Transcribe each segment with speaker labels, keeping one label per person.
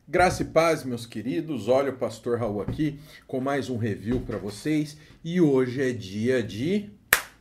Speaker 1: Graça e paz, meus queridos. Olha o Pastor Raul aqui com mais um review para vocês. E hoje é dia de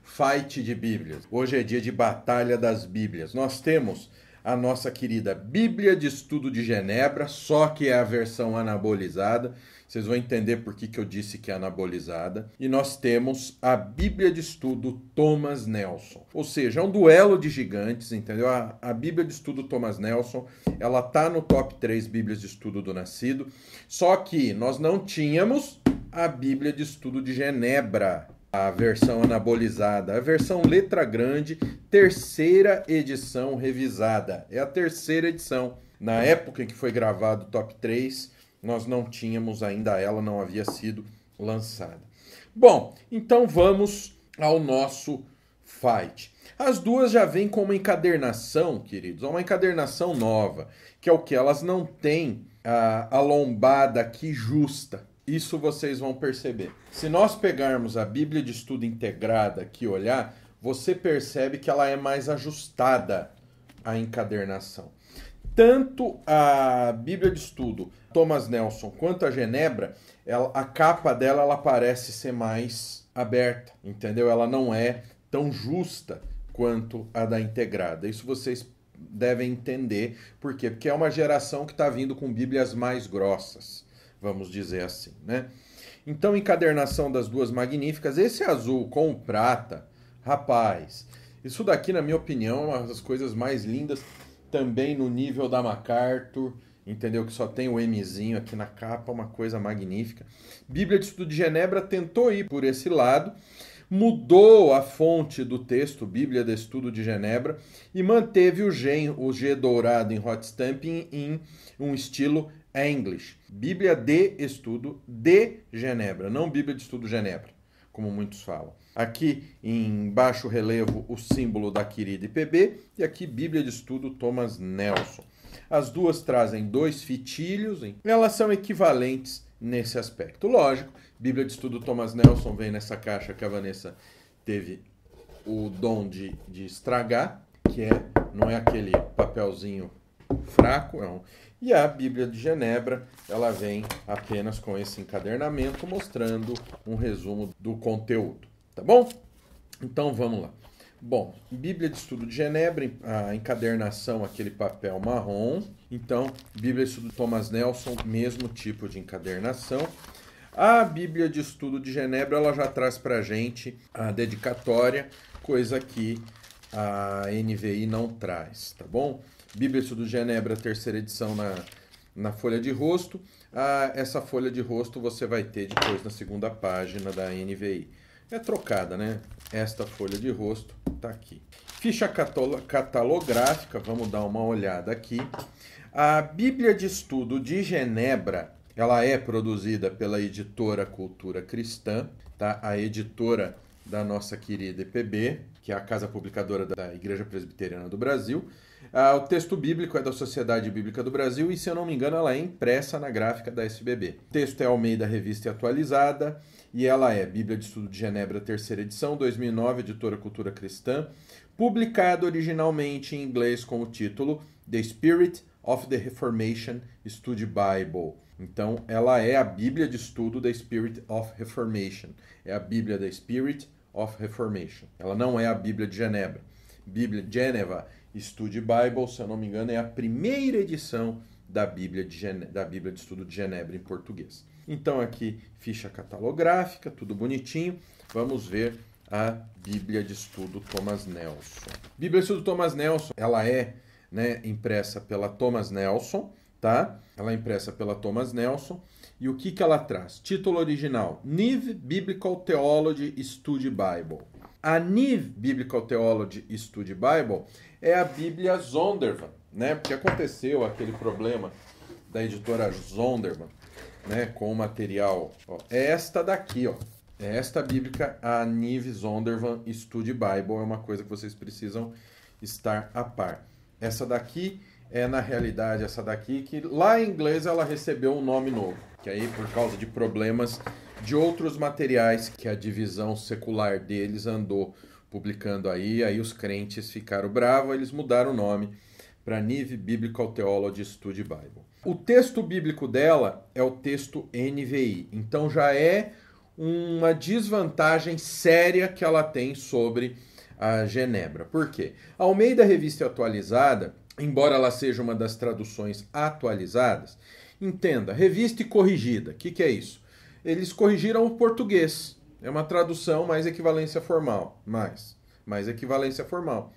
Speaker 1: fight de Bíblias. Hoje é dia de batalha das Bíblias. Nós temos a nossa querida Bíblia de Estudo de Genebra, só que é a versão anabolizada. Vocês vão entender por que eu disse que é anabolizada. E nós temos a Bíblia de Estudo Thomas Nelson. Ou seja, é um duelo de gigantes, entendeu? A Bíblia de Estudo Thomas Nelson, ela tá no top 3 Bíblias de Estudo do Nascido. Só que nós não tínhamos a Bíblia de Estudo de Genebra, a versão anabolizada, a versão letra grande, terceira edição revisada. É a terceira edição. Na época em que foi gravado o top 3, nós não tínhamos ainda, ela não havia sido lançada. Bom, então vamos ao nosso fight. As duas já vêm com uma encadernação, queridos, uma encadernação nova, que é o que? Elas não têm a lombada aqui justa. Isso vocês vão perceber. Se nós pegarmos a Bíblia de Estudo Integrada aqui e olhar, você percebe que ela é mais ajustada à encadernação. Tanto a Bíblia de Estudo Thomas Nelson quanto a Genebra, a capa dela ela parece ser mais aberta, entendeu? Ela não é tão justa quanto a da Integrada. Isso vocês devem entender. Por quê? Porque é uma geração que está vindo com Bíblias mais grossas, vamos dizer assim, né? Então, encadernação das duas magníficas. Esse azul com o prata, rapaz, isso daqui, na minha opinião, é uma das coisas mais lindas. Também no nível da MacArthur, entendeu? Que só tem o Mzinho aqui na capa, uma coisa magnífica. Bíblia de Estudo de Genebra tentou ir por esse lado, mudou a fonte do texto, Bíblia de Estudo de Genebra, e manteve o G dourado em hot stamping em um estilo English. Bíblia de Estudo de Genebra, não Bíblia de Estudo Genebra, como muitos falam. Aqui em baixo relevo o símbolo da querida IPB e aqui Bíblia de Estudo Thomas Nelson. As duas trazem dois fitilhos, elas são equivalentes nesse aspecto. Lógico, Bíblia de Estudo Thomas Nelson vem nessa caixa que a Vanessa teve o dom de estragar, que não é aquele papelzinho fraco, não. E a Bíblia de Genebra, ela vem apenas com esse encadernamento mostrando um resumo do conteúdo. Tá bom? Então vamos lá. Bom, Bíblia de Estudo de Genebra, a encadernação, aquele papel marrom. Então, Bíblia de Estudo Thomas Nelson, mesmo tipo de encadernação. A Bíblia de Estudo de Genebra, ela já traz pra gente a dedicatória, coisa que a NVI não traz, tá bom? Bíblia de Estudo de Genebra, terceira edição na folha de rosto. Essa folha de rosto você vai ter depois na segunda página da NVI. É trocada, né? Esta folha de rosto tá aqui. Ficha catalográfica, vamos dar uma olhada aqui. A Bíblia de Estudo de Genebra, ela é produzida pela editora Cultura Cristã, tá? A editora da nossa querida IPB, que é a casa publicadora da Igreja Presbiteriana do Brasil. O texto bíblico é da Sociedade Bíblica do Brasil e, se eu não me engano, ela é impressa na gráfica da SBB. O texto é Almeida Revista e Atualizada e ela é Bíblia de Estudo de Genebra, terceira edição, 2009, editora Cultura Cristã, publicada originalmente em inglês com o título The Spirit of the Reformation Study Bible. Então, ela é a Bíblia de Estudo da Spirit of Reformation. É a Bíblia da Spirit of Reformation. Ela não é a Bíblia de Genebra. Bíblia Geneva Study Bible, se eu não me engano, é a primeira edição da Bíblia de Estudo de Genebra em português. Então aqui, ficha catalográfica, tudo bonitinho. Vamos ver a Bíblia de Estudo Thomas Nelson. Bíblia de Estudo Thomas Nelson, ela é, impressa pela Thomas Nelson, tá? Ela é impressa pela Thomas Nelson. E o que ela traz? Título original: New Biblical Theology Study Bible. A New Biblical Theology Study Bible é a Bíblia Zondervan, né? Porque aconteceu aquele problema da editora Zondervan, né? Com o material. Ó, é esta daqui, ó. É esta bíblica, a New Zondervan Study Bible. É uma coisa que vocês precisam estar a par. Essa daqui é, na realidade, essa daqui, que lá em inglês ela recebeu um nome novo. Que aí, por causa de problemas de outros materiais que a divisão secular deles andou publicando aí os crentes ficaram bravos, eles mudaram o nome para New Biblical Theology Study Bible. O texto bíblico dela é o texto NVI, então já é uma desvantagem séria que ela tem sobre a Genebra. Por quê? A Almeida Revista Atualizada, embora ela seja uma das traduções atualizadas, entenda, revista e corrigida, o que é isso? Eles corrigiram o português, é uma tradução mais equivalência formal, mais equivalência formal.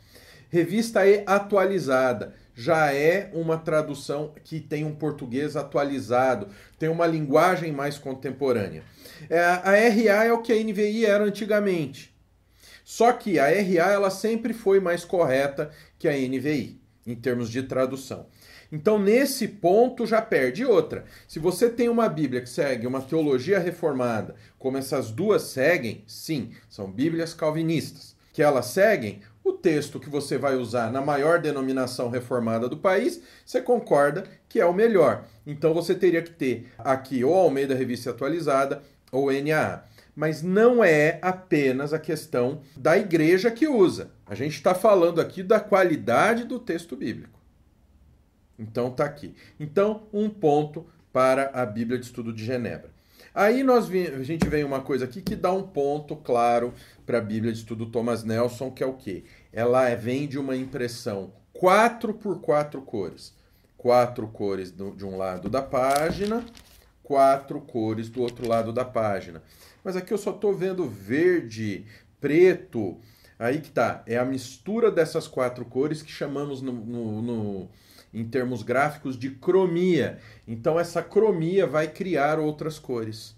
Speaker 1: Revista E atualizada, já é uma tradução que tem um português atualizado, tem uma linguagem mais contemporânea. A RA é o que a NVI era antigamente. Só que a RA ela sempre foi mais correta que a NVI, em termos de tradução. Então, nesse ponto, já perde outra. Se você tem uma Bíblia que segue uma teologia reformada, como essas duas seguem, sim, são Bíblias calvinistas, que elas seguem, o texto que você vai usar na maior denominação reformada do país, você concorda que é o melhor. Então, você teria que ter aqui ou Almeida Revista Atualizada ou NAA. Mas não é apenas a questão da igreja que usa. A gente está falando aqui da qualidade do texto bíblico. Então tá aqui. Então, um ponto para a Bíblia de Estudo de Genebra. Aí a gente vem uma coisa aqui que dá um ponto claro para a Bíblia de Estudo Thomas Nelson, que é o quê? Ela vem de uma impressão 4x4 cores. 4 cores de um lado da página, 4 cores do outro lado da página. Mas aqui eu só estou vendo verde, preto, aí que tá. É a mistura dessas 4 cores que chamamos em termos gráficos de cromia. Então essa cromia vai criar outras cores,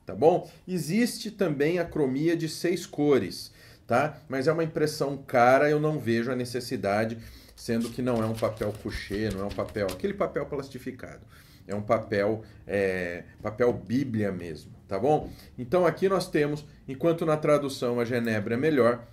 Speaker 1: tá bom? Existe também a cromia de 6 cores, tá? Mas é uma impressão cara, eu não vejo a necessidade, sendo que não é um papel couché, não é um papel, aquele papel plastificado. É um papel Bíblia mesmo, tá bom? Então aqui nós temos, enquanto na tradução a Genebra é melhor,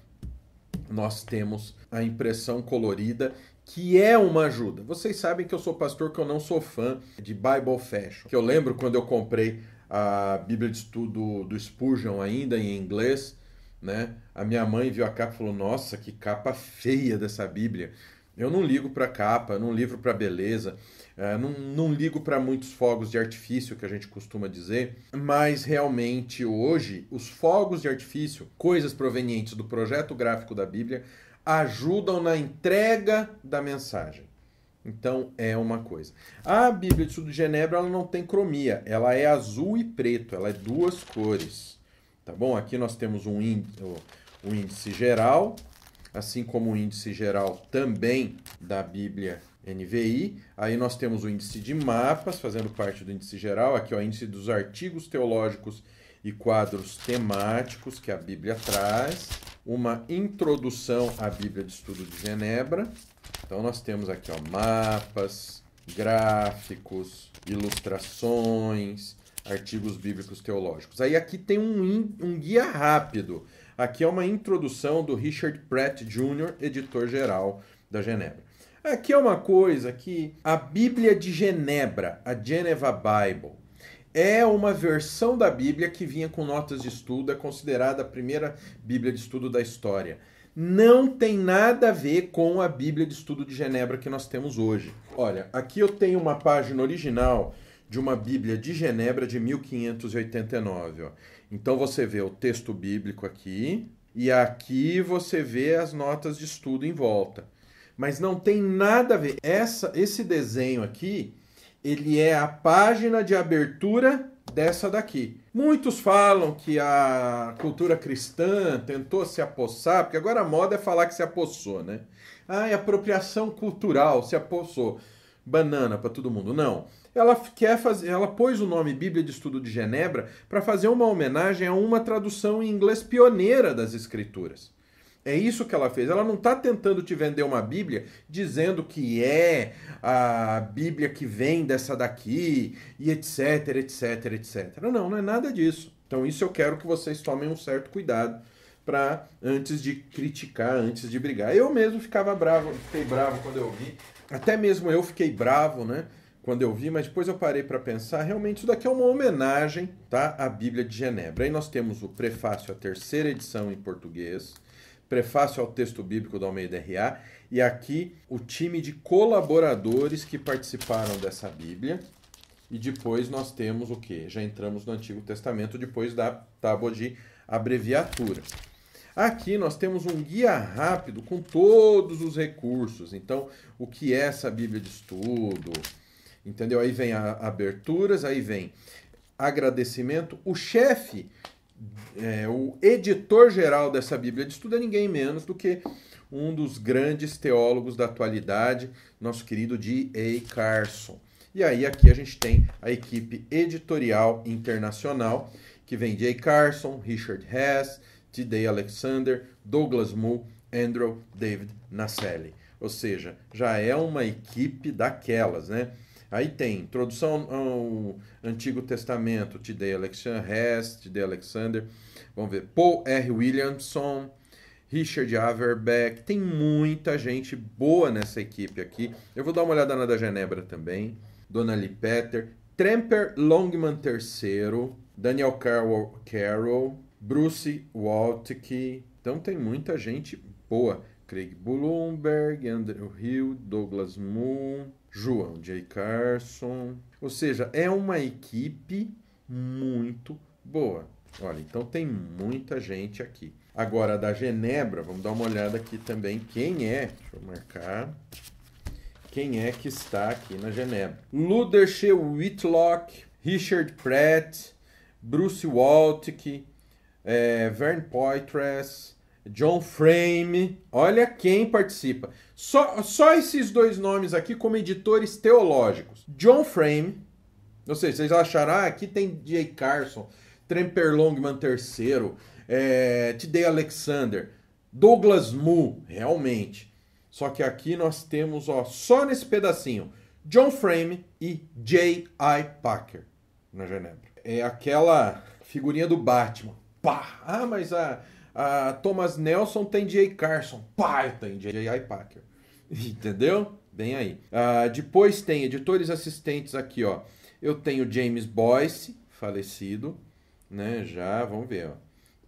Speaker 1: nós temos a impressão colorida, que é uma ajuda. Vocês sabem que eu sou pastor, que eu não sou fã de Bible Fashion. Que eu lembro quando eu comprei a Bíblia de Estudo do Spurgeon ainda em inglês, né? A minha mãe viu a capa e falou, nossa, que capa feia dessa Bíblia. Eu não ligo para capa, não ligo para beleza, não ligo para muitos fogos de artifício, que a gente costuma dizer, mas realmente hoje os fogos de artifício, coisas provenientes do projeto gráfico da Bíblia, ajudam na entrega da mensagem. Então é uma coisa. A Bíblia de Estudo de Genebra ela não tem cromia, ela é azul e preto, ela é 2 cores. Tá bom? Aqui nós temos o índice geral, assim como o índice geral também da Bíblia NVI. Aí nós temos o índice de mapas, fazendo parte do índice geral. Aqui é o índice dos artigos teológicos e quadros temáticos que a Bíblia traz. Uma introdução à Bíblia de Estudo de Genebra. Então nós temos aqui mapas, gráficos, ilustrações, artigos bíblicos teológicos. Aí aqui tem um guia rápido. Aqui é uma introdução do Richard Pratt Jr., editor-geral da Genebra. Aqui é uma coisa que a Bíblia de Genebra, a Geneva Bible, é uma versão da Bíblia que vinha com notas de estudo, é considerada a primeira Bíblia de estudo da história. Não tem nada a ver com a Bíblia de Estudo de Genebra que nós temos hoje. Olha, aqui eu tenho uma página original de uma Bíblia de Genebra de 1589. Ó. Então você vê o texto bíblico aqui e aqui você vê as notas de estudo em volta. Mas não tem nada a ver. Esse desenho aqui, ele é a página de abertura dessa daqui. Muitos falam que a cultura cristã tentou se apossar, porque agora a moda é falar que se apossou, né? Ah, é apropriação cultural, se apossou. Banana para todo mundo. Não. Ela pôs o nome Bíblia de Estudo de Genebra para fazer uma homenagem a uma tradução em inglês pioneira das Escrituras. É isso que ela fez. Ela não está tentando te vender uma Bíblia dizendo que é a Bíblia que vem dessa daqui e etc, etc, etc. Não é nada disso. Então isso eu quero que vocês tomem um certo cuidado para antes de criticar, antes de brigar. Eu mesmo fiquei bravo quando eu vi. Até mesmo eu fiquei bravo, né? Quando eu vi, mas depois eu parei para pensar, realmente isso daqui é uma homenagem, tá, à Bíblia de Genebra. Aí nós temos o prefácio à terceira edição em português, prefácio ao texto bíblico do Almeida RA, e aqui o time de colaboradores que participaram dessa Bíblia. E depois nós temos o quê? Já entramos no Antigo Testamento depois da tábua de abreviaturas. Aqui nós temos um guia rápido com todos os recursos. Então, o que é essa Bíblia de estudo? Entendeu? Aí vem aberturas, aí vem agradecimento. O chefe, o editor-geral dessa Bíblia de estudo é ninguém menos do que um dos grandes teólogos da atualidade, nosso querido D.A. Carson. E aí aqui a gente tem a equipe editorial internacional, que vem D.A. Carson, Richard Hess, T.D. Alexander, Douglas Moo, Andrew David Naselli. Ou seja, já é uma equipe daquelas, né? Aí tem introdução ao Antigo Testamento, T.D. Hess, T.D. Alexander, vamos ver, Paul R. Williamson, Richard Averbeck, tem muita gente boa nessa equipe aqui. Eu vou dar uma olhada na da Genebra também. Donnelly Petter, Tremper Longman III, Daniel Carroll, Bruce Waltke. Então tem muita gente boa. Craig Blumberg, Andrew Hill, Douglas Moo, João J. Carson. Ou seja, é uma equipe muito boa. Olha, então tem muita gente aqui. Agora, da Genebra, vamos dar uma olhada aqui também. Quem é? Deixa eu marcar. Quem é que está aqui na Genebra? Ludershire Whitlock, Richard Pratt, Bruce Waltke, Vern Poitras, John Frame. Olha quem participa. Só esses dois nomes aqui como editores teológicos. John Frame, não sei, vocês acharam, aqui tem D.A. Carson, Tremper Longman III, T.D. Alexander, Douglas Moo, realmente. Só que aqui nós temos, só nesse pedacinho, John Frame e J.I. Packer, na Genebra. É aquela figurinha do Batman. Pá! Ah, mas a Thomas Nelson tem J. Carson. Pá, tem J.I. Packer. Entendeu? Bem aí. Depois tem editores assistentes aqui, ó. Eu tenho James Boyce, falecido, né? Já, vamos ver, ó.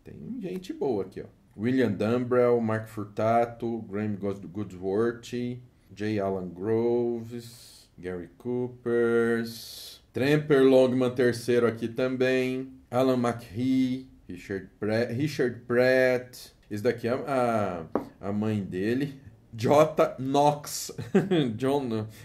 Speaker 1: Tem gente boa aqui, ó. William Dumbrell, Mark Furtato, Graham Goodsworthy, J. Alan Groves, Gary Coopers, Tremper Longman III aqui também, Alan McHee, Richard Pratt, esse daqui é a mãe dele, J. Knox,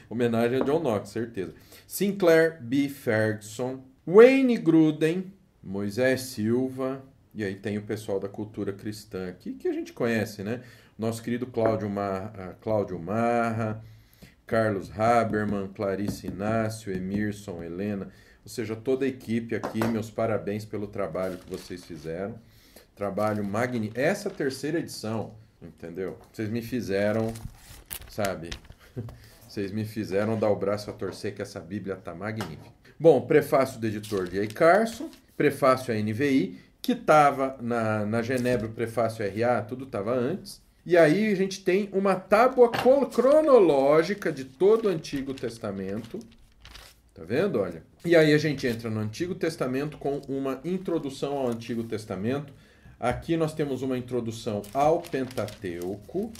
Speaker 1: homenagem a John Knox, certeza. Sinclair B. Ferguson, Wayne Gruden, Moisés Silva. E aí tem o pessoal da cultura cristã aqui, que a gente conhece, né? Nosso querido Cláudio Marra, Carlos Haberman, Clarice Inácio, Emerson, Helena. Ou seja, toda a equipe aqui, meus parabéns pelo trabalho que vocês fizeram. Trabalho magnífico. Essa terceira edição, entendeu? Vocês me fizeram, sabe? Vocês me fizeram dar o braço a torcer que essa Bíblia tá magnífica. Bom, prefácio do editor D.A. Carson, prefácio à NVI, que estava na Genebra, o prefácio RA, tudo estava antes. E aí a gente tem uma tábua cronológica de todo o Antigo Testamento. Tá vendo? Olha. E aí a gente entra no Antigo Testamento com uma introdução ao Antigo Testamento. Aqui nós temos uma introdução ao Pentateuco,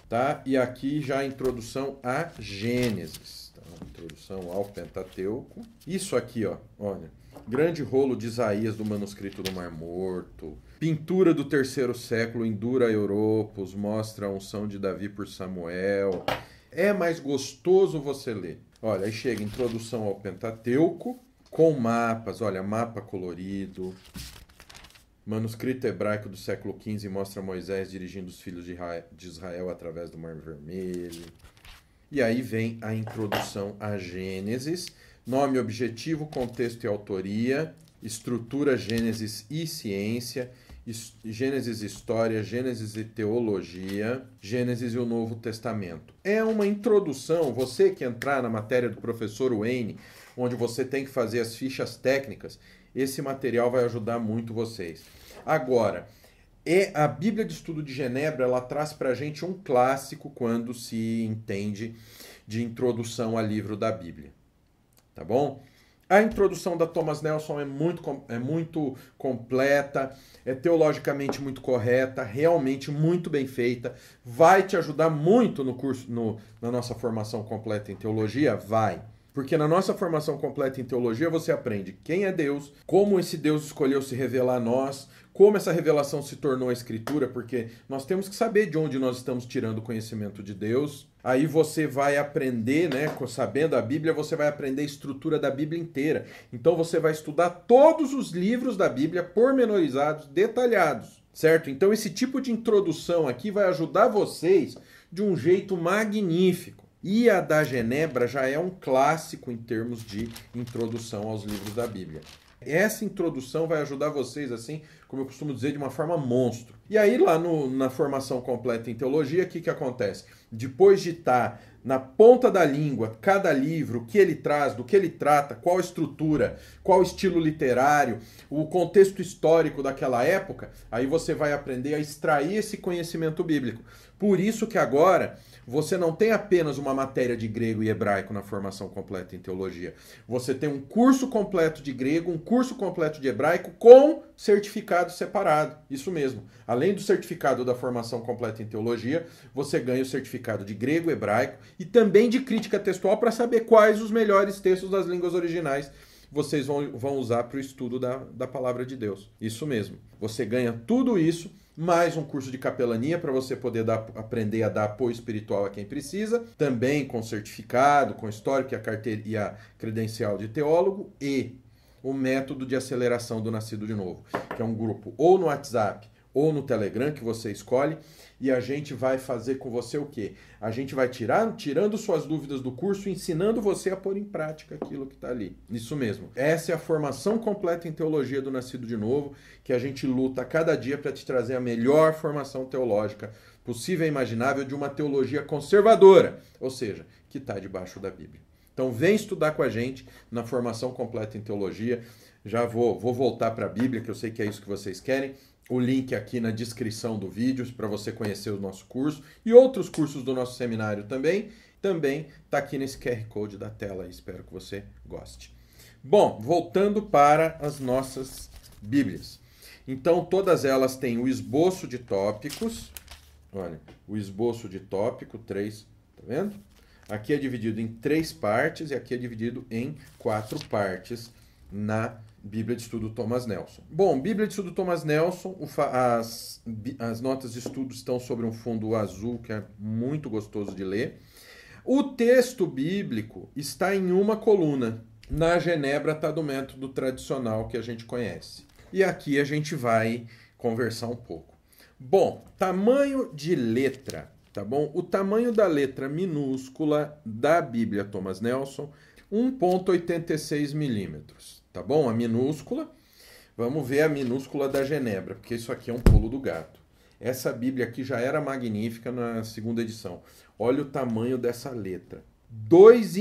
Speaker 1: tá? E aqui já a introdução a Gênesis. Tá? Introdução ao Pentateuco. Isso aqui, ó, olha. Grande rolo de Isaías do manuscrito do Mar Morto. Pintura do terceiro século em Dura Europos, mostra a unção de Davi por Samuel. É mais gostoso você ler. Olha, aí chega introdução ao Pentateuco, com mapas, olha, mapa colorido. Manuscrito hebraico do século XV mostra Moisés dirigindo os filhos de Israel através do Mar Vermelho. E aí vem a introdução a Gênesis. Nome, objetivo, contexto e autoria, estrutura, Gênesis e ciência, Gênesis e história, Gênesis e teologia, Gênesis e o Novo Testamento. É uma introdução, você que entrar na matéria do professor Wayne, onde você tem que fazer as fichas técnicas, esse material vai ajudar muito vocês. Agora, a Bíblia de Estudo de Genebra, ela traz para a gente um clássico quando se entende de introdução a livro da Bíblia. Tá bom? A introdução da Thomas Nelson é muito completa, é teologicamente muito correta, realmente muito bem feita. Vai te ajudar muito no curso, na nossa formação completa em teologia? Vai. Porque na nossa formação completa em teologia você aprende quem é Deus, como esse Deus escolheu se revelar a nós, como essa revelação se tornou a Escritura, porque nós temos que saber de onde nós estamos tirando o conhecimento de Deus. Aí você vai aprender, né, sabendo a Bíblia, você vai aprender a estrutura da Bíblia inteira. Então você vai estudar todos os livros da Bíblia, pormenorizados, detalhados, certo? Então esse tipo de introdução aqui vai ajudar vocês de um jeito magnífico. E a da Genebra já é um clássico em termos de introdução aos livros da Bíblia. Essa introdução vai ajudar vocês, assim, como eu costumo dizer, de uma forma monstro. E aí, lá na formação completa em teologia, o que acontece? Depois de estar na ponta da língua, cada livro, o que ele traz, do que ele trata, qual a estrutura, qual o estilo literário, o contexto histórico daquela época, aí você vai aprender a extrair esse conhecimento bíblico. Por isso que agora você não tem apenas uma matéria de grego e hebraico na formação completa em teologia. Você tem um curso completo de grego, um curso completo de hebraico com certificado separado. Isso mesmo. Além do certificado da formação completa em teologia, você ganha o certificado de grego, hebraico e também de crítica textual para saber quais os melhores textos das línguas originais vocês vão usar para o estudo da palavra de Deus. Isso mesmo. Você ganha tudo isso, mais um curso de capelania para você poder aprender a dar apoio espiritual a quem precisa, também com certificado, com histórico e a credencial de teólogo, e o método de aceleração do nascido de novo, que é um grupo ou no WhatsApp ou no Telegram que você escolhe, e a gente vai fazer com você o quê? A gente vai tirando suas dúvidas do curso, ensinando você a pôr em prática aquilo que está ali. Isso mesmo. Essa é a formação completa em teologia do Nascido de Novo, que a gente luta a cada dia para te trazer a melhor formação teológica possível e imaginável de uma teologia conservadora, ou seja, que está debaixo da Bíblia. Então vem estudar com a gente na formação completa em teologia. Já vou voltar para a Bíblia, que eu sei que é isso que vocês querem. O link aqui na descrição do vídeo para você conhecer o nosso curso e outros cursos do nosso seminário também. Também está aqui nesse QR Code da tela. Espero que você goste. Bom, voltando para as nossas Bíblias. Então, todas elas têm o esboço de tópicos. Olha, o esboço de tópico, 3, tá vendo? Aqui é dividido em 3 partes e aqui é dividido em 4 partes na Bíblia de Estudo Thomas Nelson. Bom, Bíblia de Estudo Thomas Nelson, as notas de estudo estão sobre um fundo azul, que é muito gostoso de ler. O texto bíblico está em uma coluna. Na Genebra está do método tradicional que a gente conhece. E aqui a gente vai conversar um pouco. Bom, tamanho de letra, tá bom? O tamanho da letra minúscula da Bíblia Thomas Nelson, 1,86 milímetros. Tá bom? A minúscula. Vamos ver a minúscula da Genebra, porque isso aqui é um pulo do gato. Essa Bíblia aqui já era magnífica na segunda edição. Olha o tamanho dessa letra. 2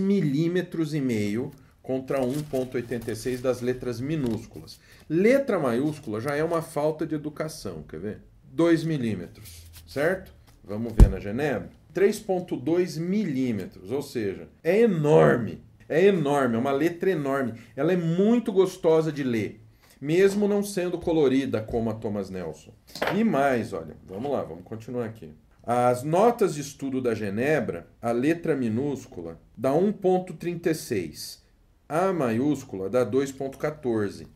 Speaker 1: milímetros e meio contra 1,86 das letras minúsculas. Letra maiúscula já é uma falta de educação, quer ver? 2 milímetros, certo? Vamos ver na Genebra. 3,2 milímetros, ou seja, é enorme. É enorme, é uma letra enorme. Ela é muito gostosa de ler, mesmo não sendo colorida como a Thomas Nelson. E mais, olha, vamos lá, vamos continuar aqui. As notas de estudo da Genebra, a letra minúscula dá 1,36. A maiúscula dá 2,14.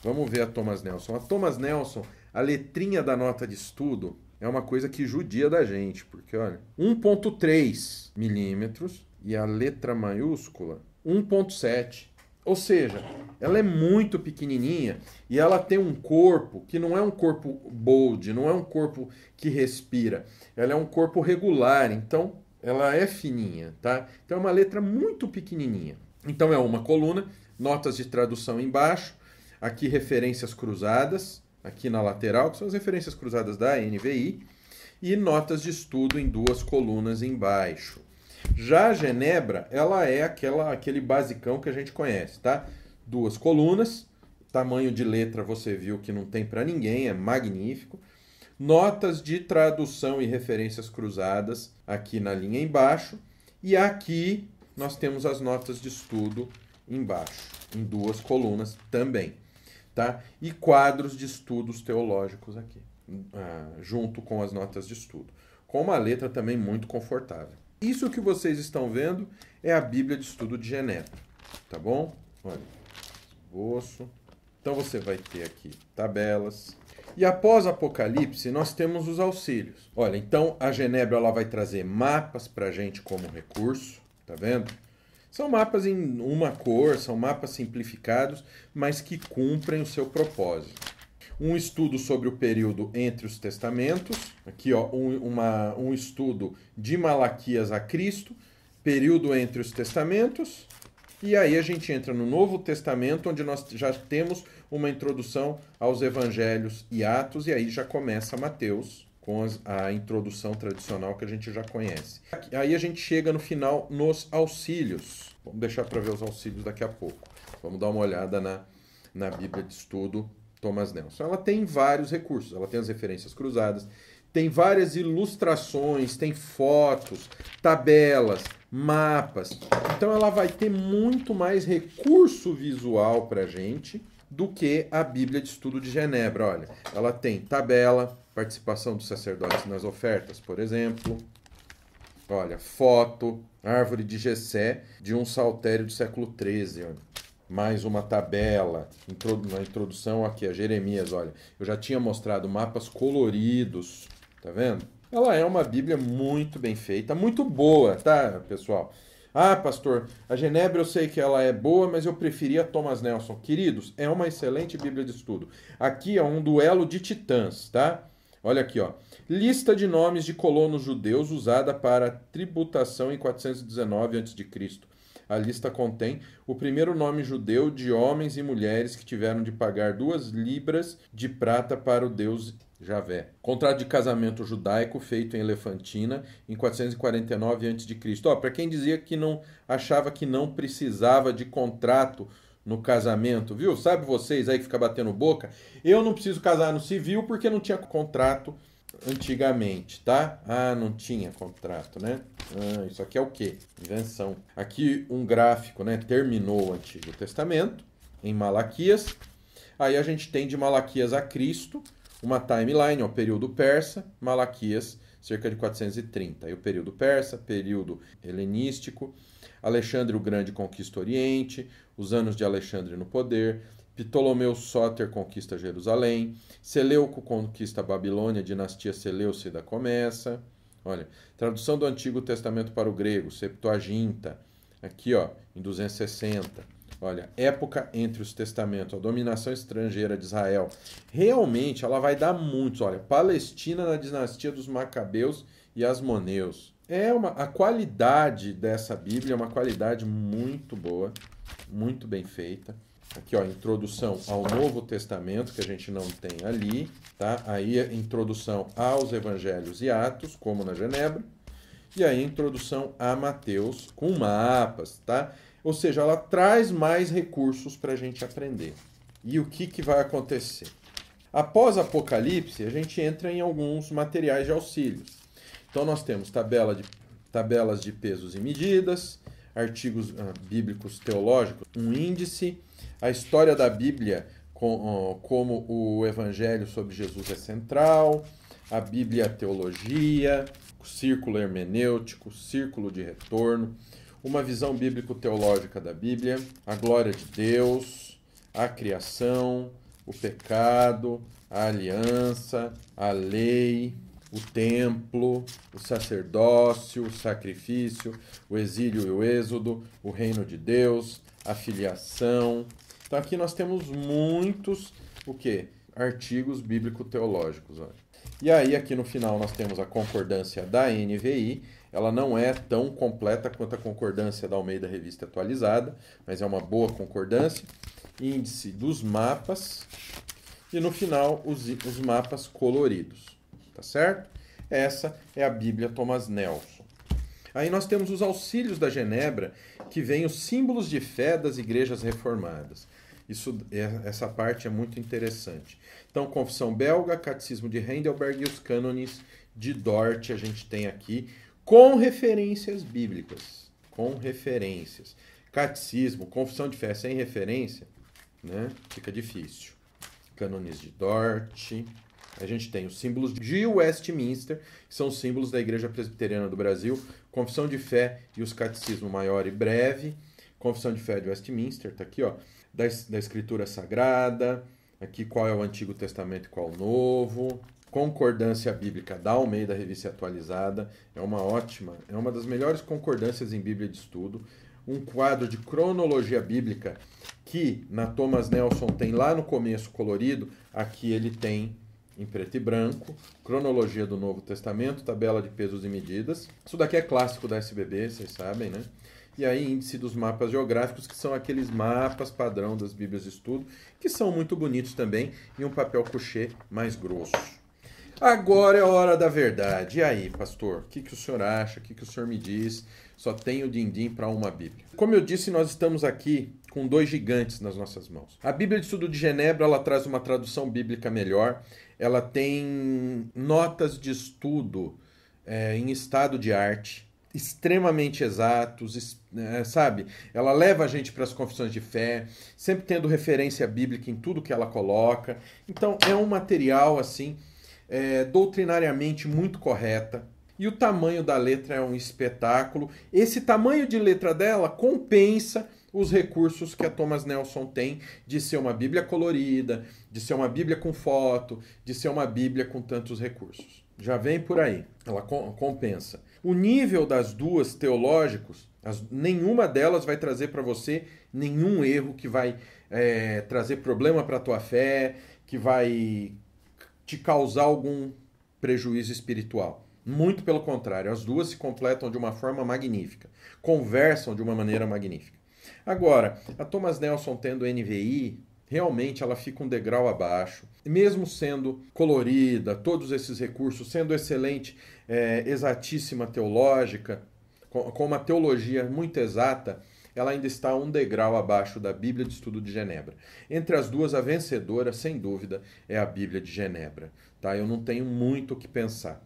Speaker 1: Vamos ver a Thomas Nelson. A Thomas Nelson, a letrinha da nota de estudo é uma coisa que judia da gente, porque olha, 1,3 milímetros e a letra maiúscula 1,7. Ou seja, ela é muito pequenininha e ela tem um corpo que não é um corpo bold, não é um corpo que respira. Ela é um corpo regular, então ela é fininha, tá? Então é uma letra muito pequenininha. Então é uma coluna, notas de tradução embaixo, aqui referências cruzadas, aqui na lateral, que são as referências cruzadas da NVI, e notas de estudo em 2 colunas embaixo. Já a Genebra, ela é aquele basicão que a gente conhece, tá? 2 colunas, tamanho de letra você viu que não tem para ninguém, é magnífico. Notas de tradução e referências cruzadas aqui na linha embaixo. E aqui nós temos as notas de estudo embaixo, em 2 colunas também, tá? E quadros de estudos teológicos aqui, junto com as notas de estudo, com uma letra também muito confortável. Isso que vocês estão vendo é a Bíblia de Estudo de Genebra, tá bom? Olha, esboço. Então você vai ter aqui tabelas. E após Apocalipse, nós temos os auxílios. Olha, então a Genebra ela vai trazer mapas para a gente como recurso, tá vendo? São mapas em uma cor, são mapas simplificados, mas que cumprem o seu propósito. Um estudo sobre o período entre os testamentos, aqui ó, um estudo de Malaquias a Cristo, período entre os testamentos, e aí a gente entra no Novo Testamento, onde nós já temos uma introdução aos Evangelhos e Atos, e aí já começa Mateus, com a introdução tradicional que a gente já conhece. Aí a gente chega no final nos auxílios. Vamos deixar para ver os auxílios daqui a pouco. Vamos dar uma olhada na Bíblia de Estudo Thomas Nelson. Ela tem vários recursos, ela tem as referências cruzadas, tem várias ilustrações, tem fotos, tabelas, mapas. Então ela vai ter muito mais recurso visual para a gente do que a Bíblia de Estudo de Genebra. Olha, ela tem tabela, participação dos sacerdotes nas ofertas, por exemplo. Olha, foto, árvore de Jessé, de um saltério do século XIII. Olha. Mais uma tabela, na introdução aqui a Jeremias, olha. Eu já tinha mostrado mapas coloridos, tá vendo? Ela é uma Bíblia muito bem feita, muito boa, tá, pessoal? Ah, pastor, a Genebra eu sei que ela é boa, mas eu preferia Thomas Nelson. Queridos, é uma excelente Bíblia de estudo. Aqui é um duelo de titãs, tá? Olha aqui, ó. Lista de nomes de colonos judeus usada para tributação em 419 a.C. A lista contém o primeiro nome judeu de homens e mulheres que tiveram de pagar 2 libras de prata para o deus Javé. Contrato de casamento judaico feito em Elefantina em 449 a.C. Ó, para quem dizia que não achava que não precisava de contrato no casamento, viu? Sabe vocês aí que ficam batendo boca? Eu não preciso casar no civil porque não tinha contrato antigamente, tá? Ah, não tinha contrato, né? Ah, isso aqui é o quê? Invenção. Aqui um gráfico, né? Terminou o Antigo Testamento, em Malaquias. Aí a gente tem de Malaquias a Cristo, uma timeline, ó, período persa, Malaquias, cerca de 430. Aí o período persa, período helenístico, Alexandre o Grande conquista o Oriente, os anos de Alexandre no poder, Ptolomeu Sóter conquista Jerusalém, Seleuco conquista a Babilônia, a dinastia Seleucida começa. Olha, tradução do Antigo Testamento para o grego, Septuaginta, aqui ó, em 260. Olha, época entre os testamentos, a dominação estrangeira de Israel. Realmente ela vai dar muitos. Olha, Palestina na dinastia dos Macabeus e Asmoneus. A qualidade dessa Bíblia é uma qualidade muito boa, muito bem feita. Aqui, ó, introdução ao Novo Testamento, que a gente não tem ali, tá? Aí, introdução aos Evangelhos e Atos, como na Genebra. E aí, introdução a Mateus, com mapas, tá? Ou seja, ela traz mais recursos para a gente aprender. E o que vai acontecer? Após Apocalipse, a gente entra em alguns materiais de auxílios. Então, nós temos tabelas de pesos e medidas, artigos bíblicos teológicos, um índice, a história da Bíblia, como o Evangelho sobre Jesus é central, a Bíblia Teologia, o círculo hermenêutico, círculo de retorno, uma visão bíblico-teológica da Bíblia, a glória de Deus, a criação, o pecado, a aliança, a lei, o templo, o sacerdócio, o sacrifício, o exílio e o êxodo, o reino de Deus, a filiação. Então aqui nós temos muitos, artigos bíblico-teológicos. Olha. E aí aqui no final nós temos a concordância da NVI. Ela não é tão completa quanto a concordância da Almeida Revista Atualizada, mas é uma boa concordância. Índice dos mapas. E no final os mapas coloridos. Tá certo? Essa é a Bíblia Thomas Nelson. Aí nós temos os auxílios da Genebra, que vêm os símbolos de fé das igrejas reformadas. Essa parte é muito interessante. Então, Confissão Belga, Catecismo de Heidelberg e os cânones de Dort a gente tem aqui, com referências bíblicas. com referências. Catecismo, confissão de fé sem referência, né? Fica difícil. Cânones de Dort. A gente tem os símbolos de Westminster, que são os símbolos da Igreja Presbiteriana do Brasil. Confissão de fé e os catecismo maior e breve. Confissão de fé de Westminster, tá aqui, ó. Da Escritura Sagrada. Aqui qual é o Antigo Testamento e qual o Novo. Concordância Bíblica da Almeida, Revista Atualizada. É uma das melhores concordâncias em Bíblia de estudo. Um quadro de cronologia bíblica que na Thomas Nelson tem lá no começo colorido. Aqui ele tem em preto e branco. Cronologia do Novo Testamento, tabela de pesos e medidas. Isso daqui é clássico da SBB, vocês sabem, né? E aí índice dos mapas geográficos, que são aqueles mapas padrão das Bíblias de estudo, que são muito bonitos também, em um papel couché mais grosso. Agora é a hora da verdade. E aí, pastor? O que o senhor acha? O que o senhor me diz? Só tenho din-din para uma Bíblia. Como eu disse, nós estamos aqui com dois gigantes nas nossas mãos. A Bíblia de Estudo de Genebra, ela traz uma tradução bíblica melhor. Ela tem notas de estudo em estado de arte, extremamente exatos, sabe? Ela leva a gente para as confissões de fé, sempre tendo referência bíblica em tudo que ela coloca. Então, é um material, assim, doutrinariamente muito correta. E o tamanho da letra é um espetáculo. Esse tamanho de letra dela compensa os recursos que a Thomas Nelson tem de ser uma Bíblia colorida, de ser uma Bíblia com foto, de ser uma Bíblia com tantos recursos. Já vem por aí. Ela compensa. O nível das duas teológicos, nenhuma delas vai trazer para você nenhum erro que vai trazer problema para a tua fé, que vai te causar algum prejuízo espiritual. Muito pelo contrário, as duas se completam de uma forma magnífica, conversam de uma maneira magnífica. Agora, a Thomas Nelson tendo NVI, realmente ela fica um degrau abaixo. Mesmo sendo colorida, todos esses recursos, sendo excelente, exatíssima teológica, com uma teologia muito exata, ela ainda está um degrau abaixo da Bíblia de Estudo de Genebra. Entre as duas, a vencedora, sem dúvida, é a Bíblia de Genebra. Tá? Eu não tenho muito o que pensar.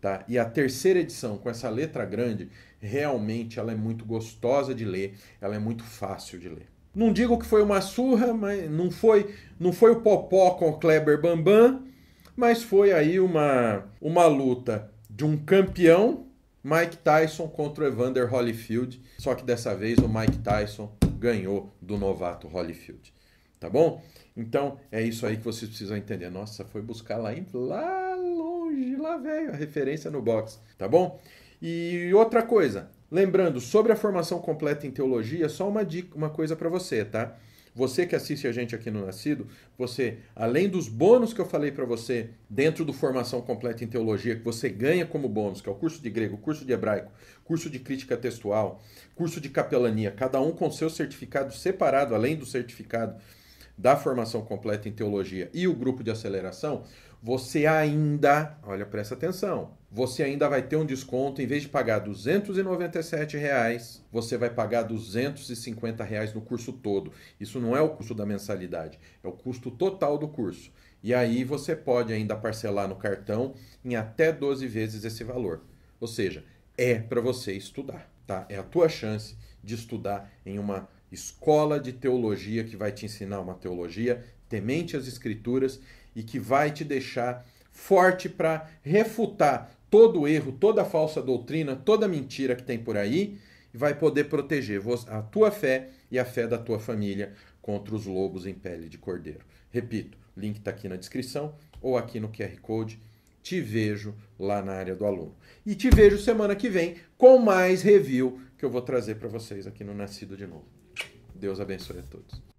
Speaker 1: Tá? E a terceira edição, com essa letra grande, realmente ela é muito gostosa de ler, ela é muito fácil de ler. Não digo que foi uma surra, mas não foi o Popó com o Kleber Bambam, mas foi aí uma luta de um campeão, Mike Tyson, contra o Evander Holyfield, só que dessa vez o Mike Tyson ganhou do novato Holyfield. Tá bom? Então é isso aí que vocês precisam entender. Nossa, foi buscar lá longe, lá velho, a referência no box, tá bom? E outra coisa, lembrando, sobre a formação completa em teologia, só uma dica, uma coisa para você, tá? Você que assiste a gente aqui no Nascido, você, além dos bônus que eu falei para você, dentro do Formação Completa em Teologia, que você ganha como bônus, que é o curso de grego, curso de hebraico, curso de crítica textual, curso de capelania, cada um com seu certificado separado, além do certificado da Formação Completa em Teologia e o grupo de aceleração, você ainda, olha, presta atenção, você ainda vai ter um desconto, em vez de pagar R$ 297, você vai pagar R$ 250 no curso todo. Isso não é o custo da mensalidade, é o custo total do curso. E aí você pode ainda parcelar no cartão em até 12 vezes esse valor. Ou seja, é para você estudar, tá? É a tua chance de estudar em uma escola de teologia que vai te ensinar uma teologia temente às Escrituras e que vai te deixar forte para refutar todo o erro, toda a falsa doutrina, toda a mentira que tem por aí e vai poder proteger a tua fé e a fé da tua família contra os lobos em pele de cordeiro. Repito, link está aqui na descrição ou aqui no QR Code. Te vejo lá na área do aluno. E te vejo semana que vem com mais review que eu vou trazer para vocês aqui no Nascido de Novo. Deus abençoe a todos.